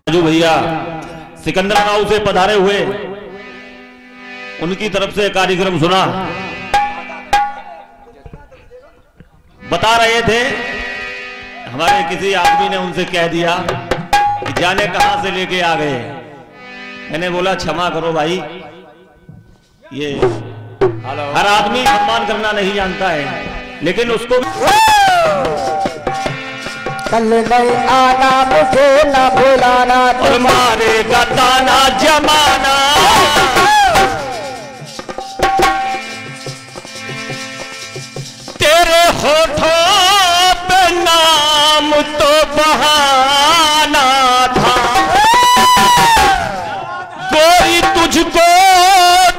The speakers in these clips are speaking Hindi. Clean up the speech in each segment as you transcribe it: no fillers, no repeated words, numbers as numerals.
राजू भैया सिकंदर गांव से पधारे हुए, उनकी तरफ से कार्यक्रम सुना। बता रहे थे हमारे किसी आदमी ने उनसे कह दिया कि जाने कहां से लेके आ गए। मैंने बोला क्षमा करो भाई, ये हर आदमी सम्मान करना नहीं जानता है, लेकिन उसको कल नहीं आना मुझे न भुलाना, और मारेगा ताना जमाना। तेरे होठों पे नाम तो बहाना था, कोई तुझको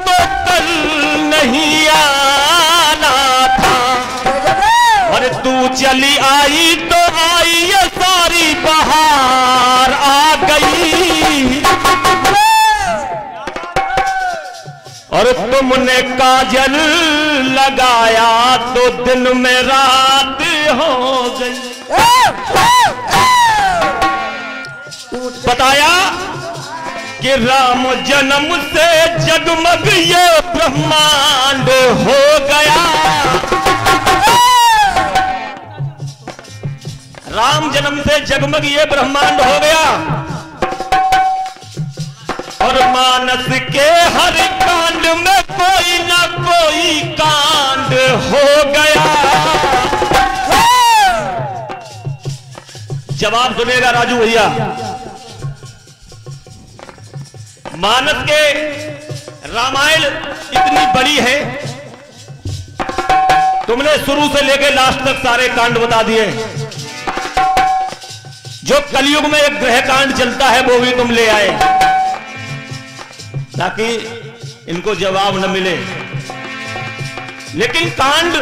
तो कल नहीं आना था। और तू चली आई तो आई ये सारी बहार आ गई। और तुमने काजल लगाया तो दिन में रात हो गई। बताया कि राम जन्म से जगमग ये ब्रह्मांड हो गया। राम जन्म से जगमग ये ब्रह्मांड हो गया। और मानस के हर कांड में कोई ना कोई कांड हो गया। जवाब सुनेगा राजू भैया। मानस के रामायण इतनी बड़ी है, तुमने शुरू से लेकर लास्ट तक सारे कांड बता दिए। जो कलयुग में एक ग्रह कांड चलता है वो भी तुम ले आए, ताकि इनको जवाब न मिले। लेकिन कांड,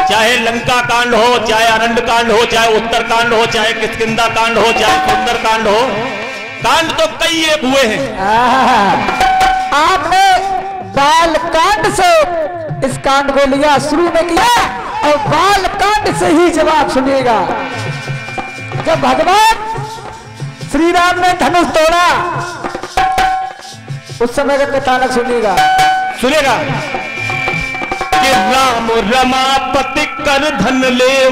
चाहे लंका कांड हो, चाहे अरण्य कांड हो, चाहे उत्तर कांड हो, चाहे किष्किंधा कांड हो, चाहे सुंदर कांड हो, कांड तो कई एक हुए हैं। आपने बाल कांड से इस कांड को लिया, शुरू में किया, और बाल कांड से ही जवाब सुनिएगा। जब भगवान श्री राम ने धनुष तोड़ा, उस समय का कथानक सुनिएगा। सुनेगा कि राम रमापति कर धन लेऊ,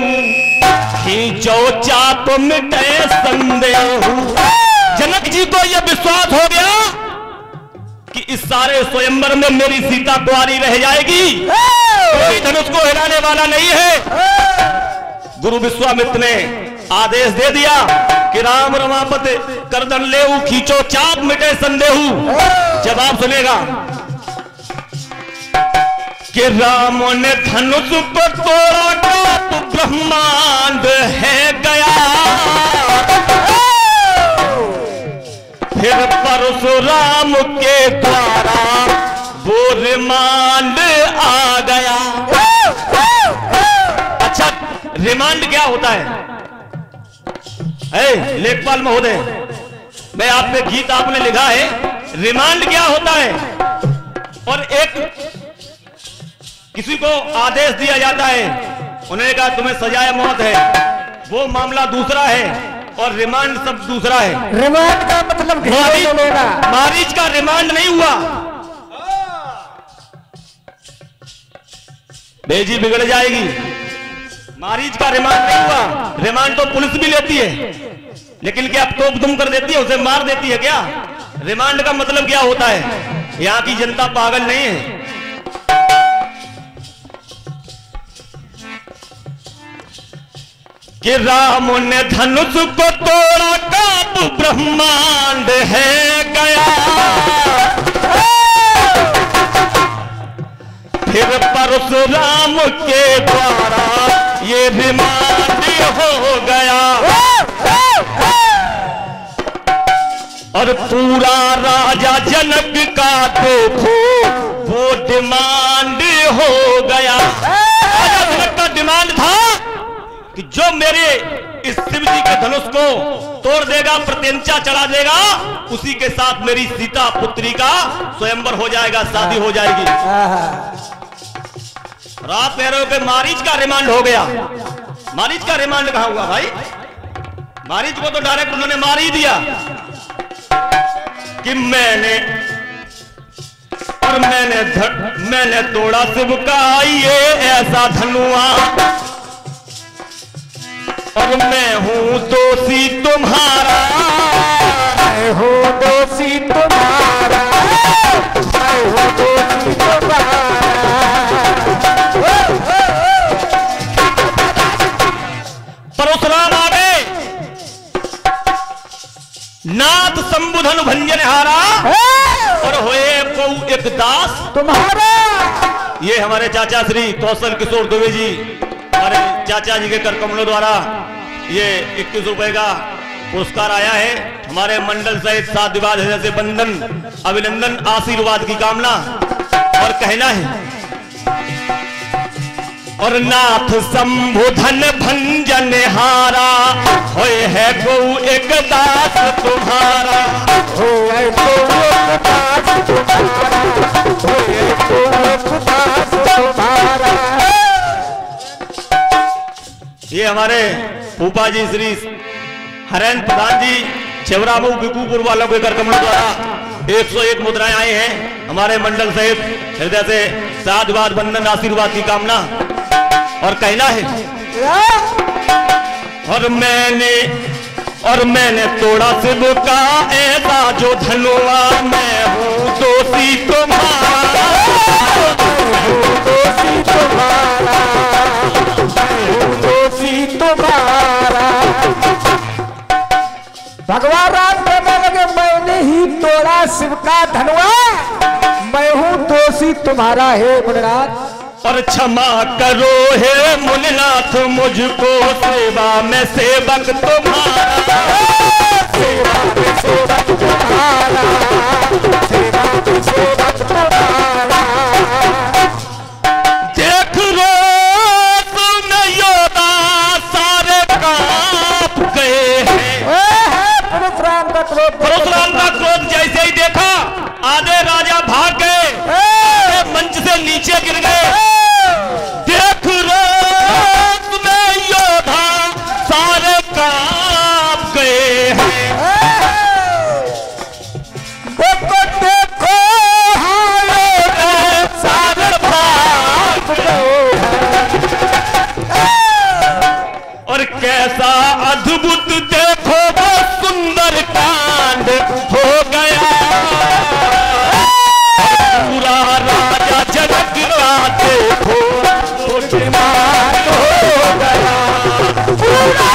खींचो चाप मिटे संदेह। जनक जी को यह विश्वास हो गया कि इस सारे स्वयंवर में मेरी सीता कुंवारी रह जाएगी, कोई धनुष को हिलाने वाला नहीं है। गुरु विश्वामित्र ने आदेश दे दिया कि राम रमापति करदन लेऊ, खींचो चाप मिटे संदेहू। जवाब सुनेगा कि राम ने धनुष को तोड़ा, काप ब्रह्मांड है गया। फिर परशुराम के द्वारा वो रिमांड आ गया। अच्छा, रिमांड क्या होता है? लेखपाल महोदय, मैं आप पे गीत आपने लिखा है, रिमांड क्या होता है? और एक किसी को आदेश दिया जाता है, उन्होंने कहा तुम्हें सजाए मौत है, वो मामला दूसरा है, और रिमांड सब दूसरा है। रिमांड का मतलब मारीच का रिमांड नहीं हुआ, बेजी बिगड़ जाएगी। मारीच का रिमांड नहीं हुआ। रिमांड तो पुलिस भी लेती है, लेकिन क्या तोप तुम कर देती है, उसे मार देती है क्या? रिमांड का मतलब क्या होता है? यहां की जनता पागल नहीं है। कि राम ने धनुष को तोड़ा, काप ब्रह्मांड है गया। फिर परशुराम के द्वारा ये रिमांड हो गया। और पूरा राजा जनक का देखो वो डिमांड हो गया। राजा जनक का डिमांड था कि जो मेरे इस शिव जी के धनुष को तोड़ देगा, प्रत्यंचा चढ़ा देगा, उसी के साथ मेरी सीता पुत्री का स्वयंवर हो जाएगा, शादी हो जाएगी। रात पैरों पे मारीच का रिमांड हो गया। मारीच का रिमांड कहां हुआ भाई? मारीच को तो डायरेक्ट उन्होंने मार ही दिया। कि मैंने तोड़ा शिव का ये ऐसा धनुआ, और मैं हूं दोषी तुम्हारा, मैं हूँ दोषी तुम्हारा, मैं हूँ दोषी तुम्हारा। परशुराम आगे नाथ संबुधन भंजन हारा, और होए को एक दास तुम्हारा। ये हमारे चाचा श्री कौशल किशोर दुबे जी, हमारे चाचा जी के कर कमलों द्वारा ये 21 रुपए का पुरस्कार आया है। हमारे मंडल सहित सात विवाद हृदय से बंधन अभिनंदन आशीर्वाद की कामना। और कहना है, और नाथ संबोधन भंजन हारा, होए है को एक दास तुम्हारा, होए को एक दास तुम्हारा, होए को एक दास तुम्हारा। ये हमारे फूफा जी श्री हरेंद्र प्रधान जी छेवरामऊ बिकूपुर वालों के कर कमलों द्वारा 101 मुद्राएं आई हैं। हमारे मंडल सहित हृदय से साधुवाद बंधन आशीर्वाद की कामना। और कहना है, और मैंने तोड़ा शिव का ऐसा जो धनुआ, मैं हूं दोषी तुम्हारा, दोषी तुम्हारा, दोषी तुम्हारा। भगवान राम कहने लगे, मैंने ही तोड़ा शिव का धनुआ, मैं हूं दोषी तुम्हारा। हे मुनिनाथ, और क्षमा करो हे मुनिनाथ मुझको, सेवा में सेवक तुम्हारा, सेवा में सेवक तुम्हारा, सेवा में सेवक तुम्हारा। देख रो तुम योदा सारे कांप गए हैं। परशुराम का क्रोध, परशुराम का क्रोध जैसे ही देखा, आधे राजा भाग गए, मंच से नीचे गिर गए। देख रो तुम योधा सारे कांप गए हैं। देखो देखो सारे भाग गए हैं। और कैसा अद्भुत देखो वो सुंदर कांड हो गया, पूरा राजा जनक का देखो बुद्धिमान हो गया, पूरा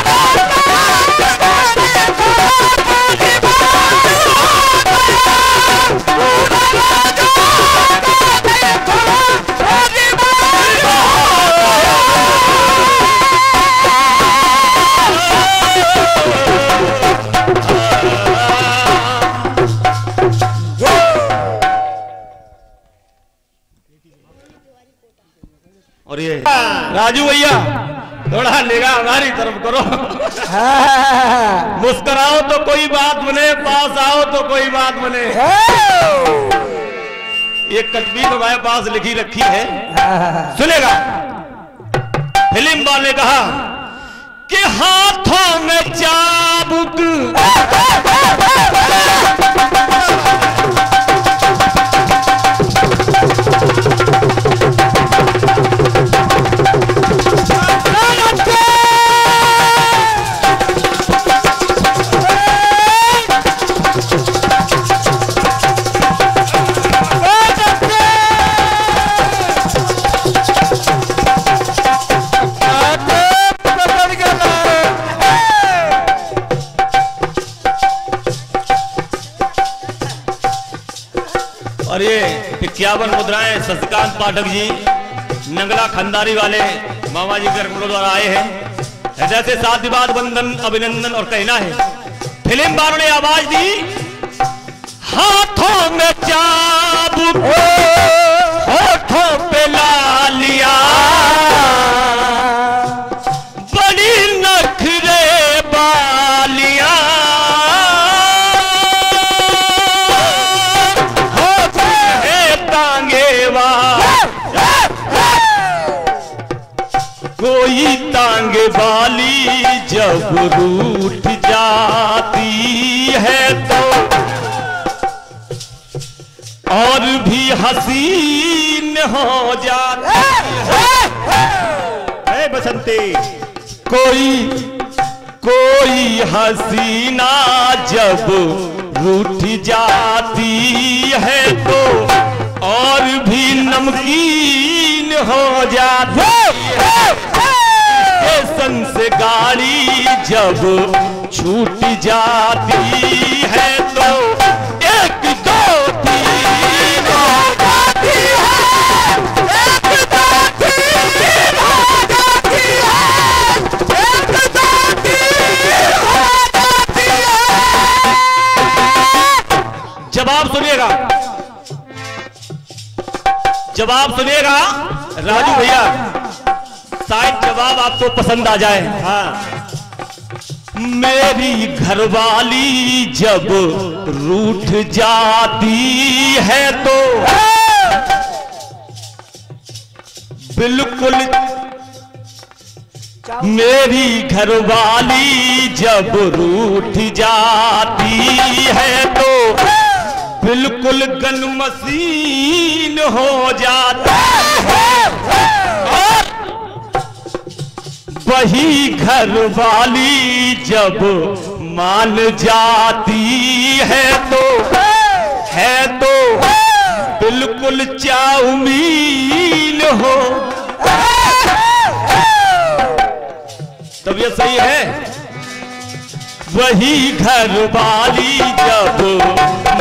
और ये राजू भैया थोड़ा निगाह हमारी तरफ करो। मुस्कुराओ तो कोई बात बने, पास आओ तो कोई बात बने। ये कटबीर हमारे पास लिखी रखी है, सुनेगा। फिल्म वाले ने कहा कि हाथों में चाबुक, और ये 51 मुद्राएं शशिकांत पाठक जी नंगला खंडारी वाले मामा जी के रंगलों द्वारा आए हैं। हृदय से साथ विवाद बंधन अभिनंदन। और कहना है, फिल्म वालों ने आवाज दी, हाथों में चाबुक, होठों पे लालिया, बड़ी नखरे बालियां, कोई टांग वाली जब रूठ जाती है तो और भी हसीन हो जाती है बसंती। कोई हसीना जब रूठ जाती है तो और भी नमकीन हो जाती है। स्टेशन से गाड़ी जब छूट जाती है तो एक दो तीन हो जाती है, एक दो तीन हो जाती है, एक दो तीन हो जाती है। जवाब सुनिएगा, जवाब सुनिएगा राजू भैया, शायद जवाब आपको पसंद आ जाए। हाँ। मेरी घरवाली जब रूठ जाती है तो बिल्कुल, मेरी घरवाली जब रूठ जाती है तो बिल्कुल गनमसीन हो जाता है। और वही घरवाली जब मान जाती है तो बिल्कुल चाउमीन हो। तब ये सही है। वही घरवाली जब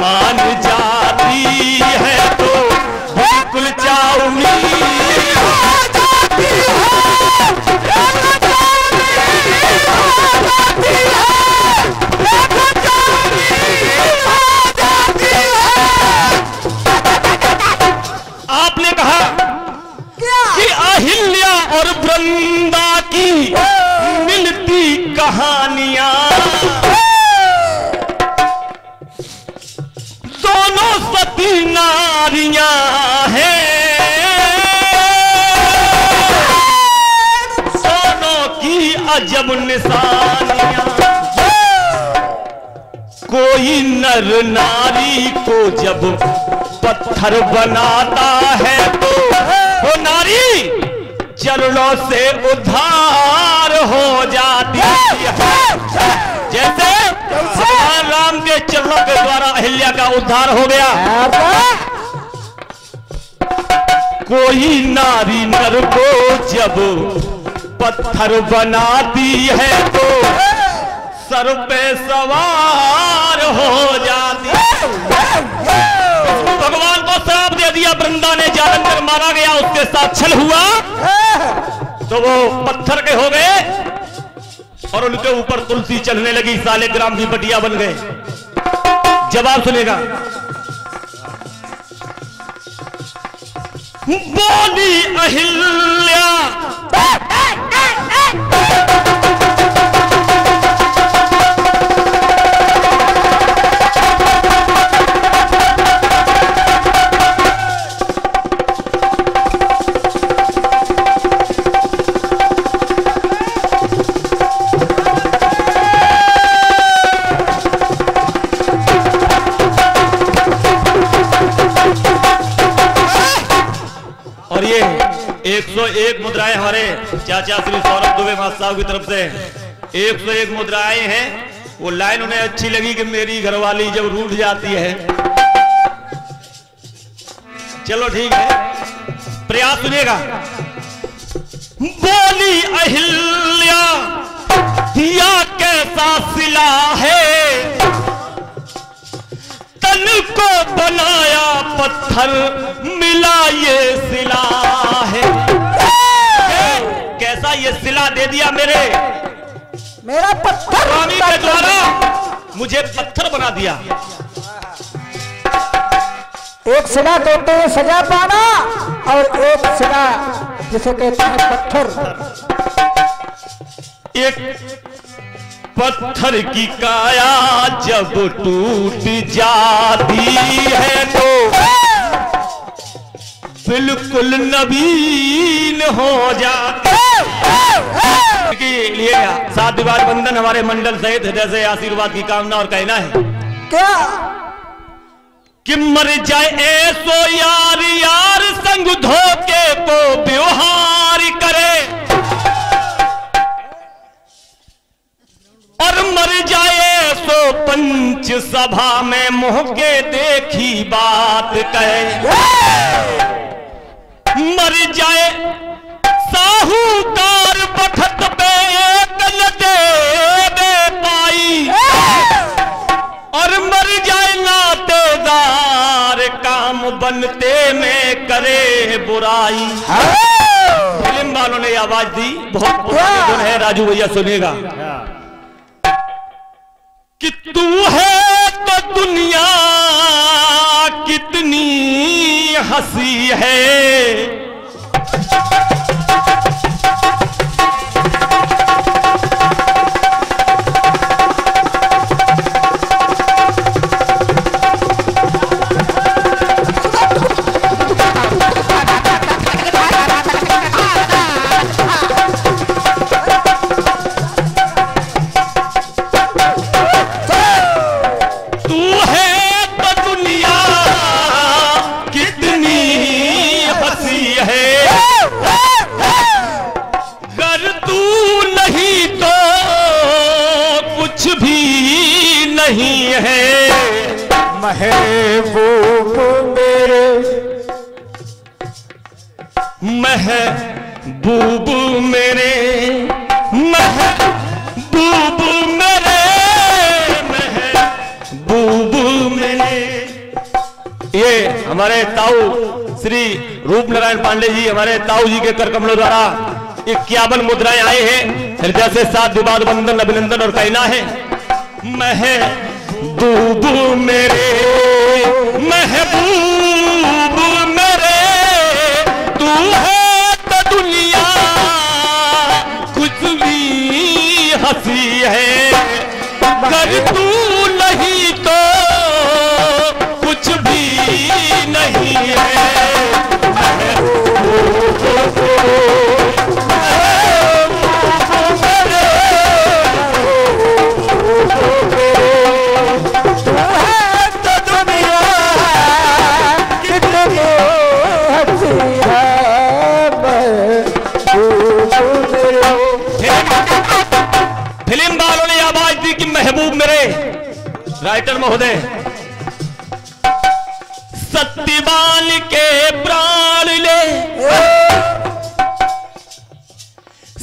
मान जाती है तो बिल्कुल चाउमीन हो जाती है। आपने कहा कि अहिल्या और वृंदा की मिलती कहानियां दोनों सती नारियां हैं, दोनों की अजब निशानियां। कोई नर नारी को जब पत्थर बनाता है तो वो नारी चरणों से उद्धार हो जाती है। जैसे भगवान राम के चरणों के द्वारा अहिल्या का उद्धार हो गया। कोई नारी नर को जब पत्थर बनाती है तो सर पे सवार हो जाती है। भगवान को श्राप दे दिया, वृंदा ने जालन कर मारा गया, उसके साथ छल हुआ तो वो पत्थर के हो गए और उनके ऊपर तुलसी चलने लगी, सालेग्राम भी बटिया बन गए। जवाब सुनेगा। बोली अहिल्या और ये 101 मुद्राएं हमारे चाचा श्री सौरभ दुबे मास्टर साहब की तरफ से 101 मुद्राएं हैं। वो लाइन उन्हें अच्छी लगी कि मेरी घरवाली जब रूठ जाती है। चलो ठीक है, प्रयास सुनिएगा। बोली अहिल्या दिया कैसा सिला है, तन को बनाया पत्थर मिला ये सिला है। कैसा ये सिला दे दिया मेरा पत्थर स्वामी के द्वारा मुझे पत्थर बना दिया। एक सिला कहते हैं सजा पाना और एक सिला जिसे कहते हैं पत्थर। एक पत्थर की काया जब टूट जाती है तो बिल्कुल नवीन हो जाती के लिए सात दीवार बंधन हमारे मंडल सहित हृदय से आशीर्वाद की कामना और कहना है क्या कि मर जाए ऐसो यार यार संग धोखे को व्यवहार करे, और मर जाए सो पंच सभा में मुंह के देखी बात कहे। मर जाए साहूकार बखत पे कल दे पाई, और मर जाए नातेदार काम बनते में करे बुराई। फिल्म वालों ने आवाज दी, बहुत पुरानी धुन है, राजू भैया सुनेगा। कि तू है तो दुनिया कितनी हंसी है, नहीं है महबूब मेरे, महबूब मेरे, महबूब मेरे, महबूब मेरे। ये हमारे ताऊ श्री रूप नारायण पांडे जी, हमारे ताऊ जी के कर कमलों द्वारा 51 मुद्राएं आए हैं। हृदय से 7 विवाद वंदन अभिनंदन और कहना है, महबूब मेरे, महबूब मेरे, तू है तो दुनिया कुछ भी हंसी है, कर तू नहीं तो कुछ भी नहीं है। फिल्म वालों ने आवाज दी कि महबूब मेरे। राइटर महोदय, सत्यवान के प्राण ले,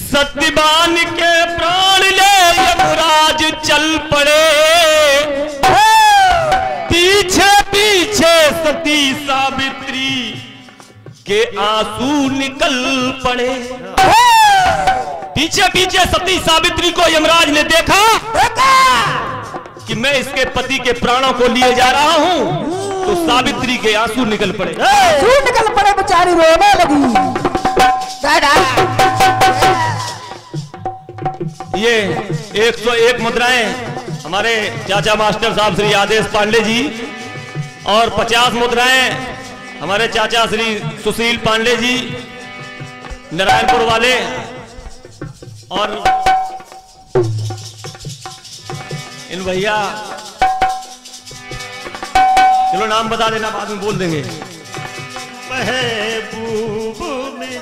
सत्यवान के प्राण ले यमराज चल पड़े, पीछे पीछे सती सावित्री के आंसू निकल पड़े। पीछे पीछे सती सावित्री को यमराज ने देखा कि मैं इसके पति के प्राणों को लिए जा रहा हूं, तो सावित्री के आंसू निकल पड़े, निकल पड़े, बेचारी रोने लगी। ये 101 मुद्राएं हमारे चाचा मास्टर साहब श्री आदेश पांडे जी, और 50 मुद्राएं हमारे चाचा श्री सुशील पांडे जी नारायणपुर वाले, और इन भैया, चलो नाम बता देना, बाद में बोल देंगे। महबूब में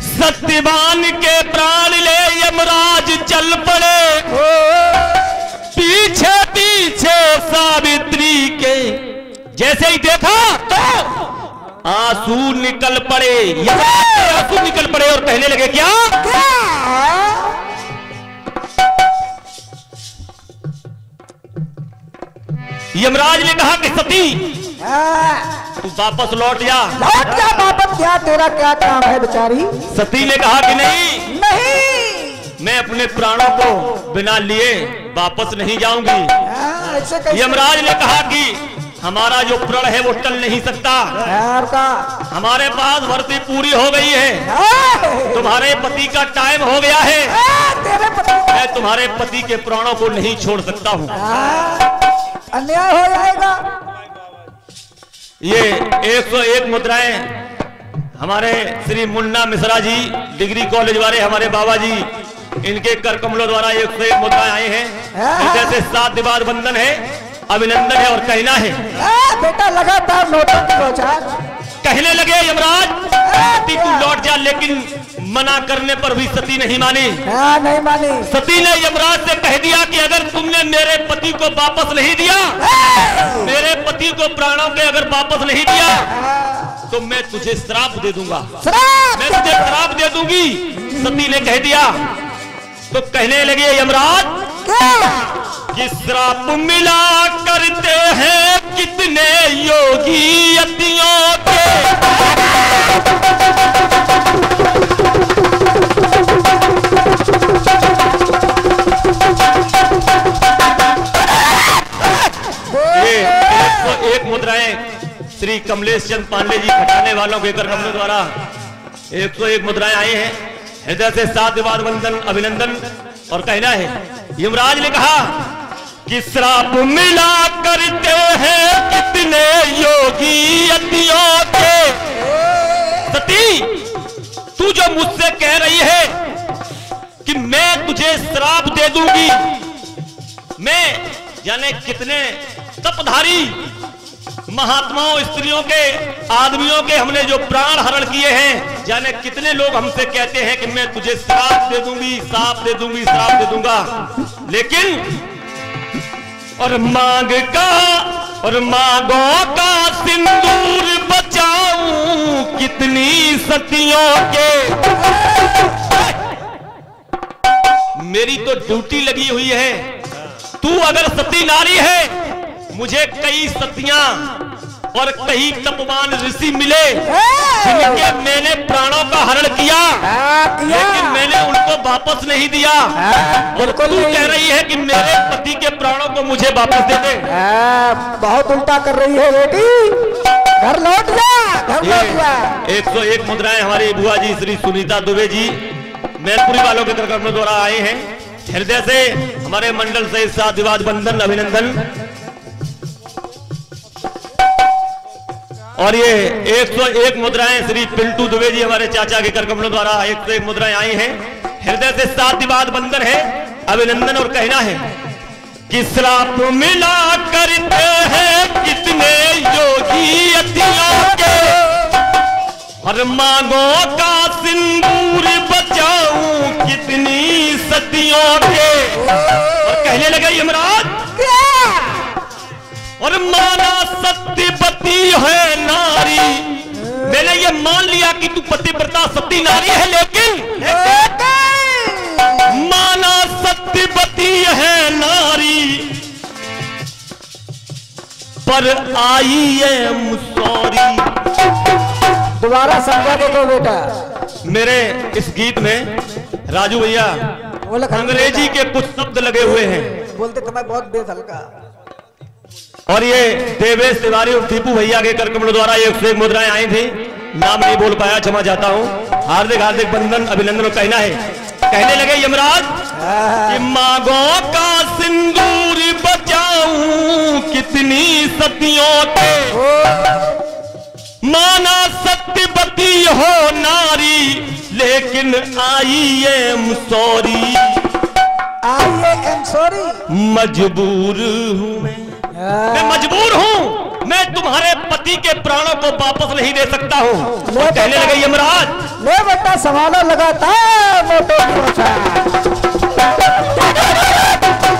सत्यवान के प्राण ले यमराज चल पड़े, पीछे पीछे सावित्री के जैसे ही देखा तो आंसू निकल पड़े, आंसू निकल पड़े और कहने लगे क्या? यमराज ने कहा कि सती तू वापस लौट जा। लौट जा वापस, क्या तेरा क्या काम है बेचारी? सती ने कहा कि नहीं, नहीं, मैं अपने प्राणों को बिना लिए वापस नहीं जाऊंगी। यमराज ने कहा कि हमारा जो प्रण है वो टल नहीं सकता, हमारे पास भर्ती पूरी हो गई है, तुम्हारे पति का टाइम हो गया है, मैं तुम्हारे पति के प्राणों को नहीं छोड़ सकता हूं, अन्याय हो जाएगा। ये 101 मुद्राएं हमारे श्री मुन्ना मिश्रा जी डिग्री कॉलेज वाले हमारे बाबा जी, इनके कर कमलों द्वारा 101 मुद्राएं आए हैं। जैसे 7 विवाद बंधन है, अभिनंदन है और कहना है। बेटा लगातार नौटंकी बौछार। कहने लगे यमराज सती तू लौट जा, लेकिन मना करने पर भी सती नहीं मानी। नहीं मानी। सती ने यमराज से कह दिया कि अगर तुमने मेरे पति को वापस नहीं दिया, मेरे पति को प्राणों के अगर वापस नहीं दिया, तो मैं तुझे श्राप दे दूंगा, मैं तुझे श्राप दे दूंगी। सती ने कह दिया। तो कहने लगे यमराज कि श्राप मिला करते हैं कितने योगी यतियों के। ये 101 मुद्राएं श्री कमलेश चंद पांडे जी खटाने वालों के कर कमलों द्वारा 101 मुद्राएं आई हैं। हृदय से साधुवाद वंदन अभिनंदन। और कहना है यमराज ने कहा कि श्राप मिला करते हैं कितने योगी यतियों के। सती तू जो मुझसे कह रही है कि मैं तुझे श्राप दे दूंगी, मैं जाने कितने तपधारी महात्माओं, स्त्रियों के, आदमियों के हमने जो प्राण हरण किए हैं, जाने कितने लोग हमसे कहते हैं कि मैं तुझे श्राप दे दूंगी, श्राप दे दूंगी, श्राप दे दूंगा। लेकिन और मांगों का सिंदूर बचाऊं कितनी सतियों के। मेरी तो ड्यूटी लगी हुई है। तू अगर सती नारी है, मुझे कई सतियां और कई तपवान ऋषि मिले जिनके मैंने प्राणों का हरण किया, लेकिन मैंने उनको वापस नहीं दिया। और तू कह रही है कि मेरे पति के प्राणों को मुझे वापस दे दे। बहुत उल्टा कर रही है बेटी, घर लौट जा, घर लौट जा। 101 मुद्राएं हमारी बुआ जी श्री सुनीता दुबे जी मैनपुरी वालों के तरफ द्वारा आए हैं। हृदय से हमारे मंडल से साधुवाद वंदन अभिनंदन। और ये 101 मुद्राएं श्री पिंटू दुबे जी हमारे चाचा के कर कमलों द्वारा 101 मुद्राएं आई हैं। हृदय से साधुवाद वंदन है अभिनंदन। और कहना है कि श्राप मिला करते हैं कितने योगी यतियों के, हर मांगों का सिंदूर बचाऊं कितनी सतियों के। और कहने लगे यमराज और माना सत्यवती है नारी। मैंने ये मान लिया कि तू पतिव्रता सती नारी है, लेकिन माना सत्यवती है नारी, पर आई है मुसौरी। दोबारा समझा दो बेटा। मेरे इस गीत में राजू भैया अंग्रेजी के कुछ शब्द लगे हुए हैं, बोलते तुम्हें बहुत बेहल्का। और ये देवेश तिवारी और दीपू भैया के कर कमलों द्वारा 101 मुद्राएं आई थी। नाम नहीं बोल पाया, क्षमा चाहता हूं। हार्दिक हार्दिक वंदन अभिनंदन। कहना है, कहने लगे यमराज कि मांगों का सिंदूर बचाऊं कितनी सतियों के, माना सत्यवती हो नारी, लेकिन आई है मुसौरी। मजबूर हूं मैं मजबूर हूं, मैं तुम्हारे पति के प्राणों को वापस नहीं दे सकता हूं। कहने लगे यमराज ले बेटा सवालों लगाता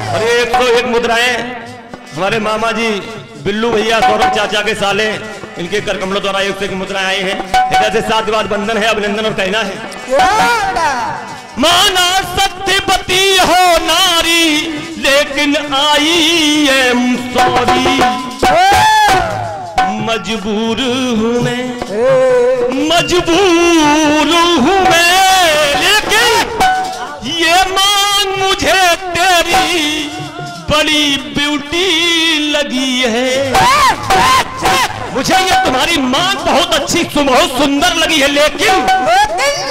और 101 मुद्राएं हमारे मामा जी बिल्लू भैया सौरभ चाचा के साले इनके कर कमलों द्वारा 101 मुद्राएं आई हैं। जैसे साधुवाद बंधन है अभिनंदन। और कहना है माना सत्यवती हो नारी, लेकिन आई है मुसौरी। मजबूर हूं मैं, मजबूर हूं मैं, लेकिन ये मांग मुझे तेरी बड़ी ब्यूटी लगी है। मुझे ये तुम्हारी मांग बहुत अच्छी बहुत सुंदर लगी है, लेकिन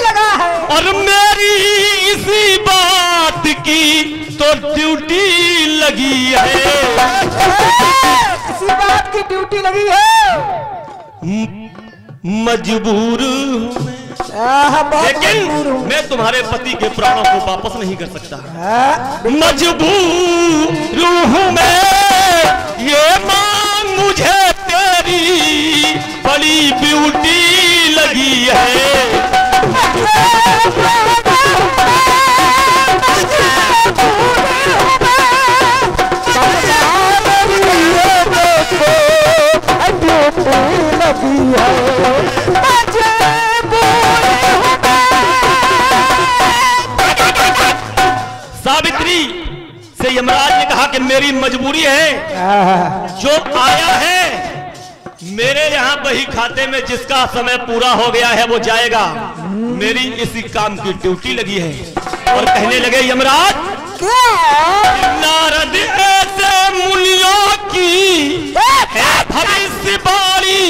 लगा है। और मेरी इसी बात की तो ड्यूटी लगी है। इसी बात की ड्यूटी लगी है। मजबूर हूं लेकिन मैं तुम्हारे पति के प्राणों को वापस नहीं कर सकता। मजबूर हूं मैं, यमराज ने कहा कि मेरी मजबूरी है, जो आया है मेरे यहाँ बही खाते में जिसका समय पूरा हो गया है वो जाएगा, मेरी इसी काम की ड्यूटी लगी है। और कहने लगे यमराज, नारद ऐसे मुनियों की है भविष्यवाणी।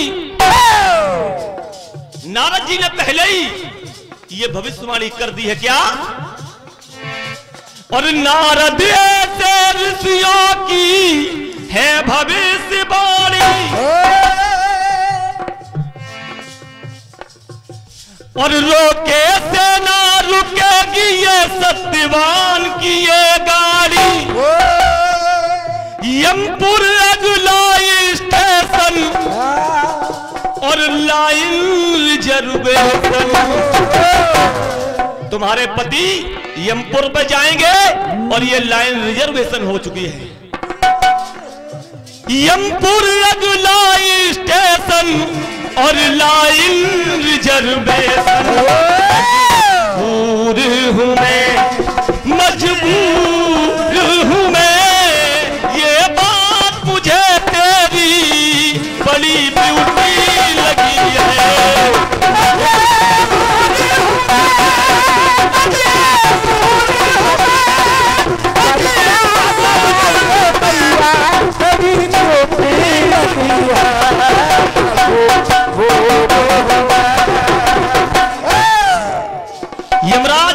नारद जी ने पहले ही ये भविष्यवाणी कर दी है क्या? और नारद ऐसे ऋषियों की है भविष्यवाणी, और रोके से ना रुकेगी ये सत्यवान की ये गाड़ी। यमपुर अगला स्टेशन और लाइन रिजर्वेशन। तुम्हारे पति यमपुर पे जाएंगे और ये लाइन रिजर्वेशन हो चुकी है। यमपुर अगला स्टेशन और लाइन रिजर्वेशन। मजबूर हूं मैं, मजबूर हूं मैं, ये बात मुझे तेरी बड़ी ब्यूटी लगी है। यमराज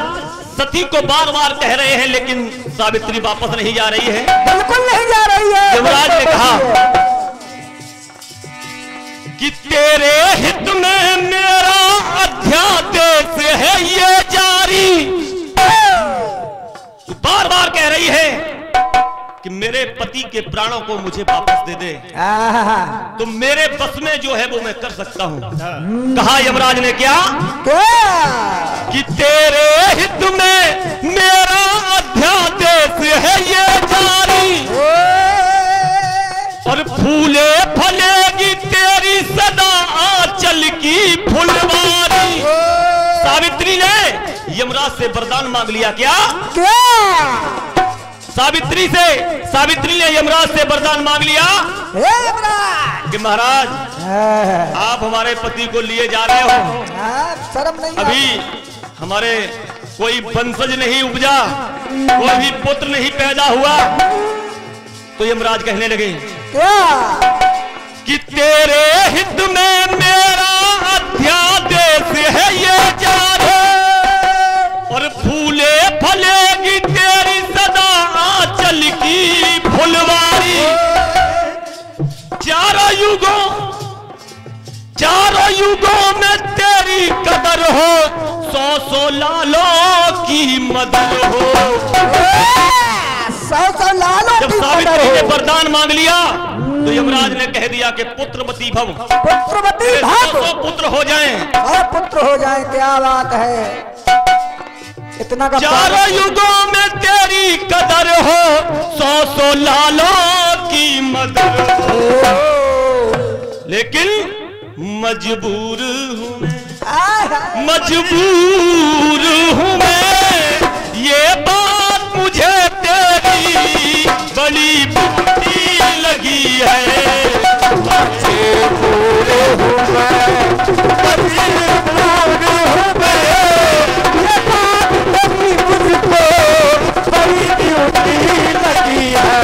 सती को बार बार कह रहे हैं, लेकिन सावित्री वापस नहीं जा रही है। बिल्कुल नहीं जा रही है। यमराज ने कहा कि तेरे हित में मेरा अध्यादेश है ये जारी। बार बार कह रही है कि मेरे पति के प्राणों को मुझे वापस दे दे, तो मेरे बस में जो है वो मैं कर सकता हूं। कहा यमराज ने क्या कि तेरे हित में मेरा अध्यादेश है ये जारी, और फूले फलेगी तेरी सदा आंचल की फुलवारी। सावित्री ने यमराज से वरदान मांग लिया क्या? सावित्री ने यमराज से वरदान मांग लिया कि महाराज आप हमारे पति को लिए जा रहे हो, शर्म नहीं, अभी हमारे कोई वंशज नहीं उपजा, कोई भी पुत्र नहीं पैदा हुआ। तो यमराज कहने लगे कि तेरे हित में मेरा अध्यादेश है ये जारी, और फूले फलेगी तेरी सदा आंचल की फुलवारी। चारों युगों में तेरी कदर हो, 100 लालों की मदद हो। 100 लालों जब सावित्री ने वरदान मांग लिया तो यमराज ने कह दिया कि पुत्रवती भव, पुत्रवती भव, 100 पुत्र हो जाएं, और पुत्र हो जाए। क्या बात है, इतना का चारों युगों में तेरी कदर हो, 100 लालों की मदद हो। लेकिन मजबूर हूं मैं, मजबूर हूं मैं, ये बात मुझे तेरी बड़ी बुरी लगी है। मजबूर हूं मैं, मजबूर हूं मैं, ये बात तेरी मुझको बड़ी बुरी लगी है।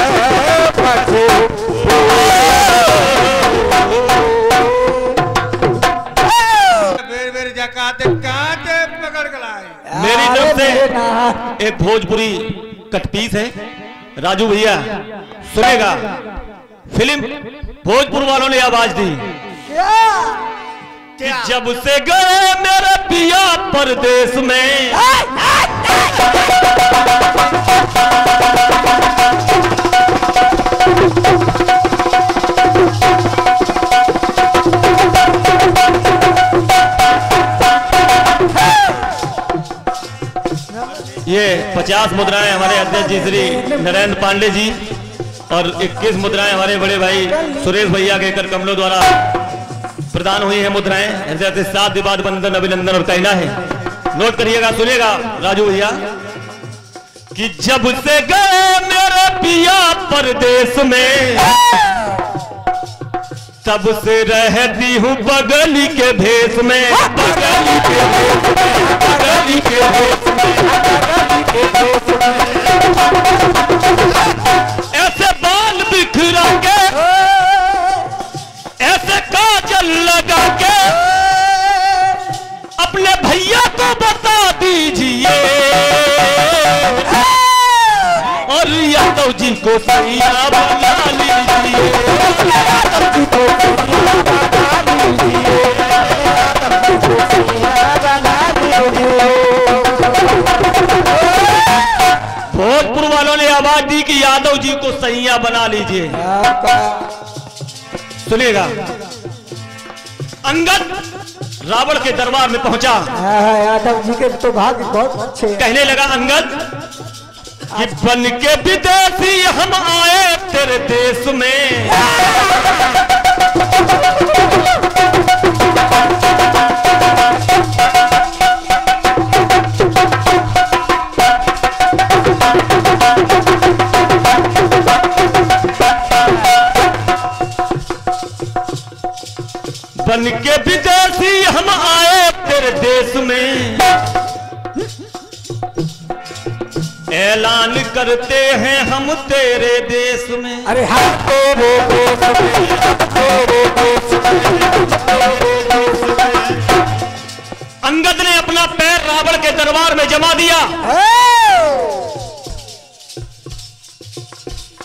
मेरी तरफ से एक भोजपुरी कटपीस है, राजू भैया सुनेगा। फिल्म भोजपुर वालों ने आवाज दी कि जब से गए मेरे पिया परदेश में, ये 50 मुद्राएं हमारे अध्यक्ष जी श्री नरेंद्र पांडे जी और 21 मुद्राएं हमारे बड़े भाई सुरेश भैया के कर कमलों द्वारा प्रदान हुई है मुद्राएं। हृदय से 7 दिवाद बंदन अभिनंदन और कहना है, नोट करिएगा, सुनिएगा राजू भैया। कि जब से गए मेरे पिया परदेश में, तब से रहती हूँ बगली के भेष में, बगली के भेष में, बगली के भेष में। ऐसे बाल बिखरा के, ऐसे काजल लगा के अपने भैया को बता दीजिए, और यादव जी को सैया बना लीजिए, यादव जी को सैया बना लीजिए, यादव जी को सैया बना लीजिए। भोजपुर वालों ने आवाज दी कि यादव जी को सैया बना लीजिए। सुनिएगा, अंगद रावण के दरबार में पहुंचा। यादव जी के तो भाग्य बहुत अच्छे हैं। कहने लगा अंगद कि बन के विदेशी हम आए तेरे देश में, बन के विदेशी हम आए तेरे देश में, ऐलान करते हैं हम तेरे देश में। अरे हाँ, तेरे देश में, तेरे देश में। अंगद ने अपना पैर रावण के दरबार में जमा दिया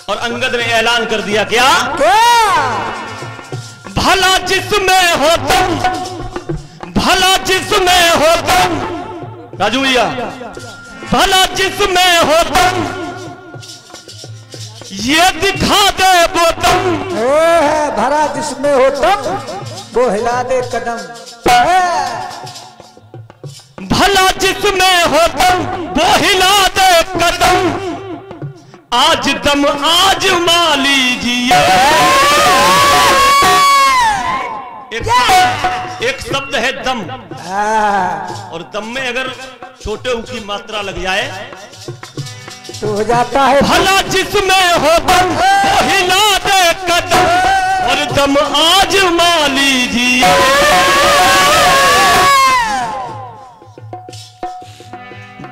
और अंगद ने ऐलान कर दिया, क्या भला जिसमें हो तुम, भला जिसमें हो तुम, राजू भैया, भला जिसमें हो तुम ये दिखा दे वो तुम, भला जिसमें हो तुम वो हिला दे कदम, भला जिसमें हो तुम वो हिला दे कदम, आज दम आजमा लीजिए। एक शब्द है दम, और दम में अगर छोटे ऊ की मात्रा लग जाए तो हो जाता है। भला जिसमें हो तुम वो हिला दे कदम, और दम आजमा लीजिए।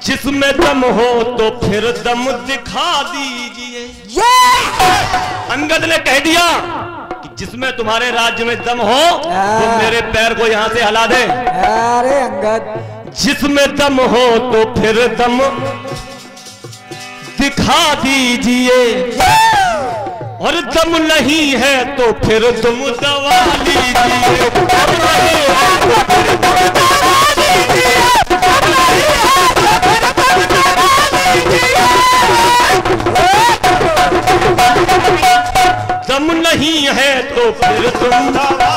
जिसमें दम हो तो फिर दम दिखा दीजिए। अंगद ने कह दिया कि जिसमें तुम्हारे राज्य में दम हो तो मेरे पैर को यहां से हिला दे। अरे अंगद, जिसमें दम हो तो फिर दम दिखा दीजिए, और दम नहीं है तो फिर तुम दवा लीजिए। दम नहीं है तो फिर तुम दवा